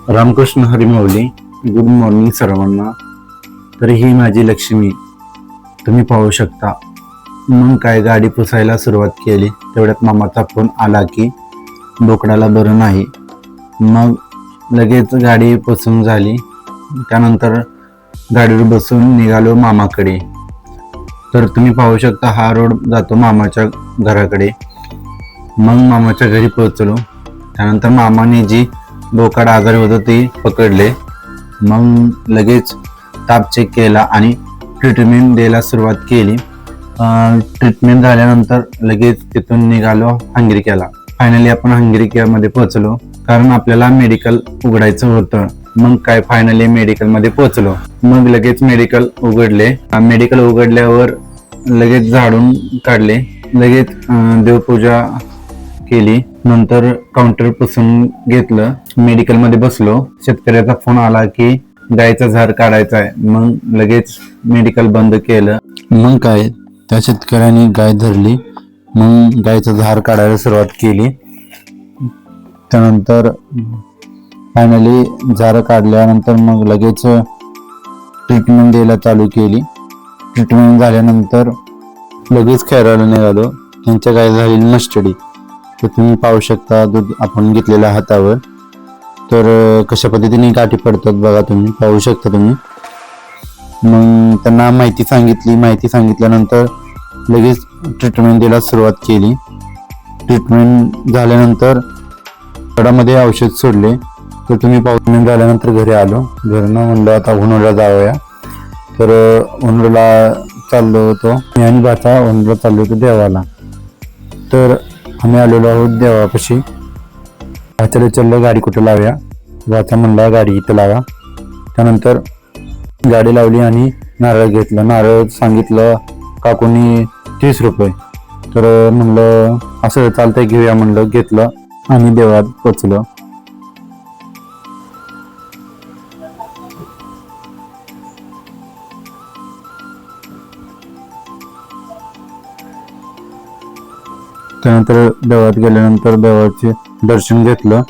रामकृष्ण हरी माऊली. Good morning सर्वांना. तर ही माझी लक्ष्मी तुम्ही पाहू शकता. मग काय गाडी पुसायला सुरुवात केली तेवढ्यात मामाचा फोन आला की बोकडाला बरं नाही. मग लगेच गाडी पुसून झाली. त्यानंतर गाडीवर बसून निघालो मामाकडे. तर तुम्ही पाहू शकता हा रोड जातो मामाच्या घराकडे. मग मामाच्या घरी पोहोचलो. त्यानंतर मामाने जी बोकाड आजारी होतं ते पकडले. मग लगेच ताप चेक केला आणि ट्रीटमेंट द्यायला सुरुवात केली. ट्रीटमेंट झाल्यानंतर लगेच तिथून निघालो हंगरिक्याला. फायनली आपण हंगरिक्यामध्ये पोहोचलो कारण आपल्याला मेडिकल उघडायचं होतं. मग काय फायनली मेडिकलमध्ये पोहोचलो. मग लगेच मेडिकल उघडले. मेडिकल उघडल्यावर लगेच झाडून काढले. लगेच देवपूजा केली. नंतर काउंटर पुसून घेतलं. मेडिकलमध्ये बसलो. शेतकऱ्याचा फोन आला की गायचा झार काढायचा आहे. मग लगेच मेडिकल बंद केलं. मग काय त्या शेतकऱ्याने गाय धरली. मग गायचा झार काढायला सुरुवात केली. त्यानंतर फायनली झार काढल्यानंतर मग लगेच ट्रीटमेंट द्यायला चालू केली. ट्रीटमेंट झाल्यानंतर लगेच खेळायला निघालो. त्यांच्या गाय झालेली नष्टडी तर तुम्ही पाहू शकता. दूध आपण घेतलेल्या हातावर तर कशा पद्धतीने गाठी पडतात बघा, तुम्ही पाहू शकता तुम्ही. मग त्यांना माहिती सांगितली. माहिती सांगितल्यानंतर लगेच ट्रीटमेंट द्यायला सुरुवात केली. ट्रीटमेंट झाल्यानंतर गडामध्ये औषध सोडले. तर तुम्ही पाहून झाल्यानंतर घरी आलो. घरनं म्हणलं आता उन्हाळ्याला जाऊया. तर उन्हाळ्याला चाललो होतो मी आणि बाचा. उन्हाळ्याला चाललो होतो देवाला. तर आम्ही आलेलो आहोत देवापाशी. वाचायला चाललं गाडी कुठं लावूया. वाचा म्हणला गाडी इथं लावा. त्यानंतर गाडी लावली आणि नारळ घेतलं. नारळ सांगितलं काकूनी 30 रुपये. तर म्हणलं असं चालतंय घेऊया म्हणलं. घेतलं आणि देवात पोचलो. त्यानंतर देवात गेल्यानंतर देवाचे दर्शन घेतलं.